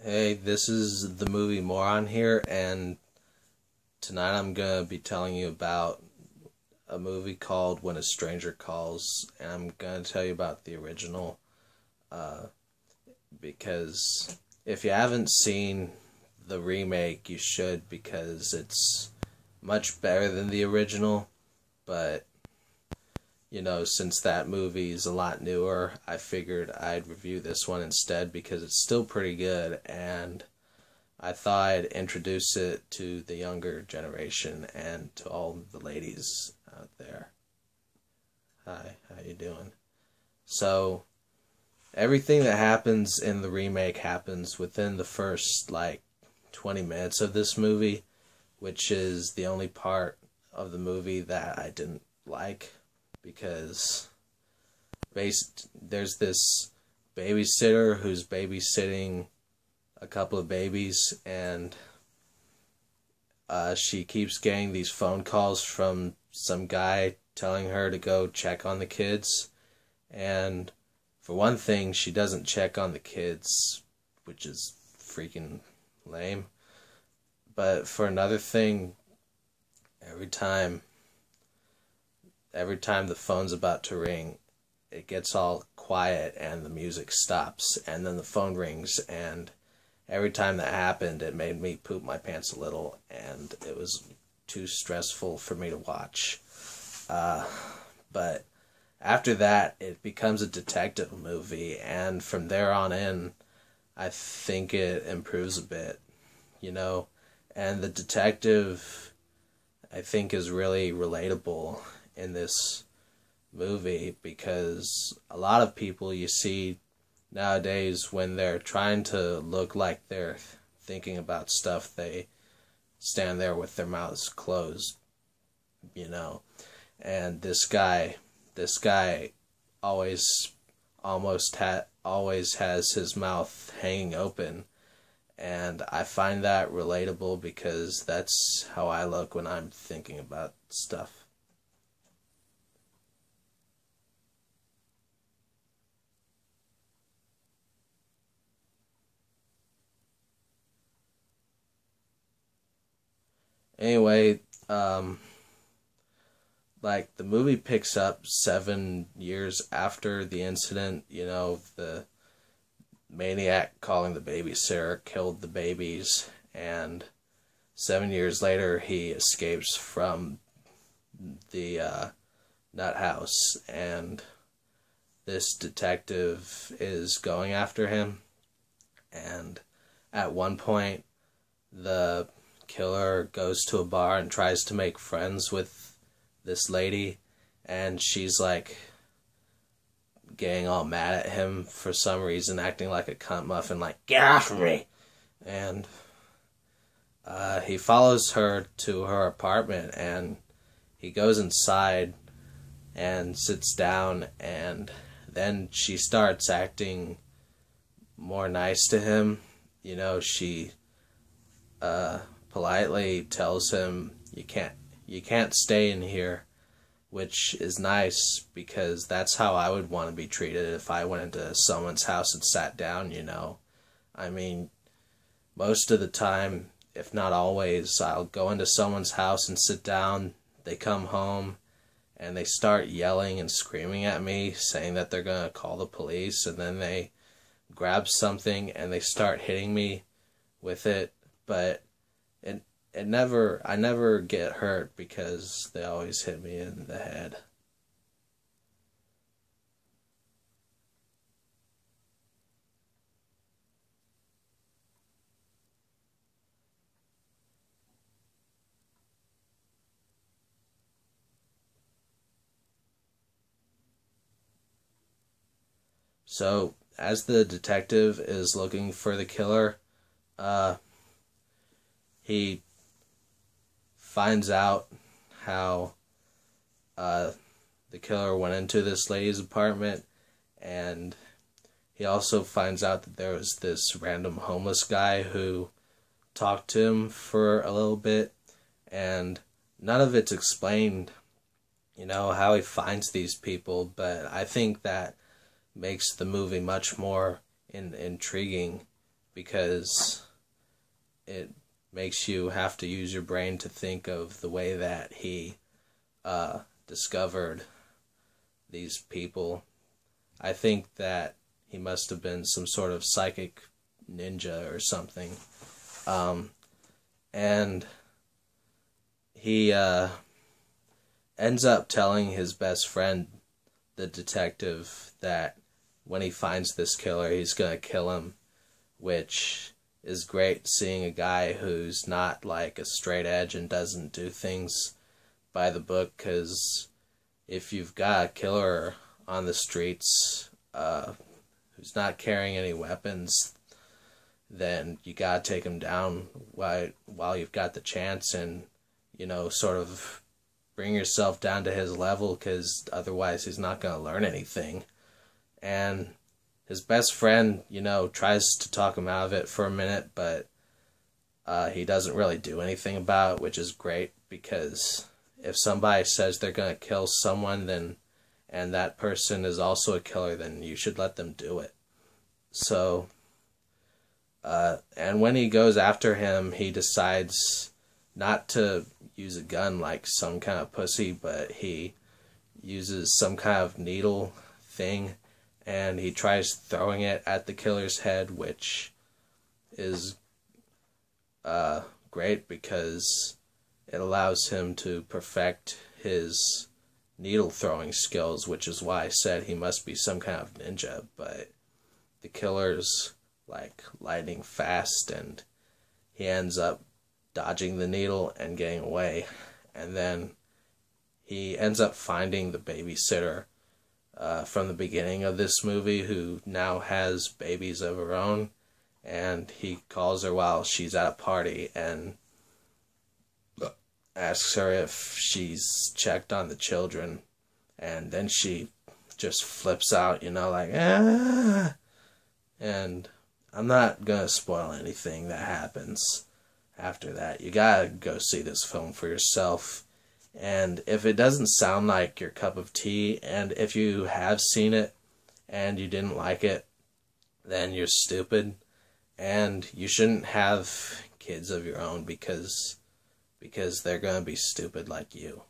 Hey, this is the Movie Moron here, and tonight I'm gonna be telling you about a movie called When a Stranger Calls, and I'm gonna tell you about the original, uh, because if you haven't seen the remake, you should, because it's much better than the original, but, since that movie is a lot newer, I figured I'd review this one instead because it's still pretty good, and I thought I'd introduce it to the younger generation and to all the ladies out there. Hi, how you doing? So, everything that happens in the remake happens within the first, 20 minutes of this movie, which is the only part of the movie that I didn't like, because there's this babysitter who's babysitting a couple of babies, and she keeps getting these phone calls from some guy telling her to go check on the kids. And for one thing, she doesn't check on the kids, which is freaking lame. But for another thing, every time the phone's about to ring, it gets all quiet and the music stops, and then the phone rings, and every time that happened, it made me poop my pants a little, and it was too stressful for me to watch. But after that, it becomes a detective movie, and from there on in, I think it improves a bit, and the detective, I think, is really relatable in this movie, because a lot of people you see nowadays, when they're trying to look like they're thinking about stuff, they stand there with their mouths closed, and this guy always always has his mouth hanging open, and I find that relatable because that's how I look when I'm thinking about stuff. Anyway, the movie picks up 7 years after the incident. The maniac calling the babysitter killed the babies, and 7 years later he escapes from the nut house, and this detective is going after him, and at one point the killer goes to a bar and tries to make friends with this lady, and she's getting all mad at him for some reason, acting like a cunt muffin, get off of me. And he follows her to her apartment, and he goes inside and sits down, and then she starts acting more nice to him. She politely tells him, you can't stay in here, which is nice, because that's how I would want to be treated if I went into someone's house and sat down. I mean, most of the time, if not always, I'll go into someone's house and sit down. They come home and they start yelling and screaming at me, saying that they're going to call the police, and then they grab something and they start hitting me with it. But I never get hurt because they always hit me in the head. So, as the detective is looking for the killer, he finds out how the killer went into this lady's apartment, and he also finds out that there was this random homeless guy who talked to him for a little bit, and none of it's explained, how he finds these people, but I think that makes the movie much more intriguing because it makes you have to use your brain to think of the way that he discovered these people. I think that he must have been some sort of psychic ninja or something. And he ends up telling his best friend, the detective, that when he finds this killer, he's going to kill him, which is great, seeing a guy who's not like a straight edge and doesn't do things by the book, because if you've got a killer on the streets who's not carrying any weapons, then you gotta take him down while you've got the chance, and, you know, sort of bring yourself down to his level, because otherwise he's not gonna learn anything. And his best friend, you know, tries to talk him out of it for a minute, but he doesn't really do anything about it, which is great, because if somebody says they're gonna kill someone, then and that person is also a killer, then you should let them do it. So, and when he goes after him, he decides not to use a gun like some kind of pussy, but he uses some kind of needle thing, and he tries throwing it at the killer's head, which is great because it allows him to perfect his needle throwing skills, which is why I said he must be some kind of ninja. But the killer's like lightning fast, and he ends up dodging the needle and getting away. And then he ends up finding the babysitter from the beginning of this movie, who now has babies of her own, and he calls her while she's at a party and asks her if she's checked on the children, and then she just flips out, you know, like, ah! And I'm not gonna spoil anything that happens after that. You gotta go see this film for yourself. And if it doesn't sound like your cup of tea, and if you have seen it and you didn't like it, then you're stupid, and you shouldn't have kids of your own because they're gonna be stupid like you.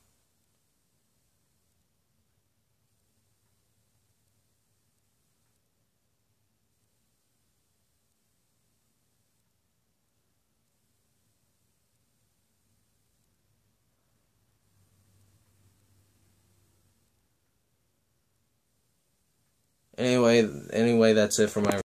Anyway, that's it for my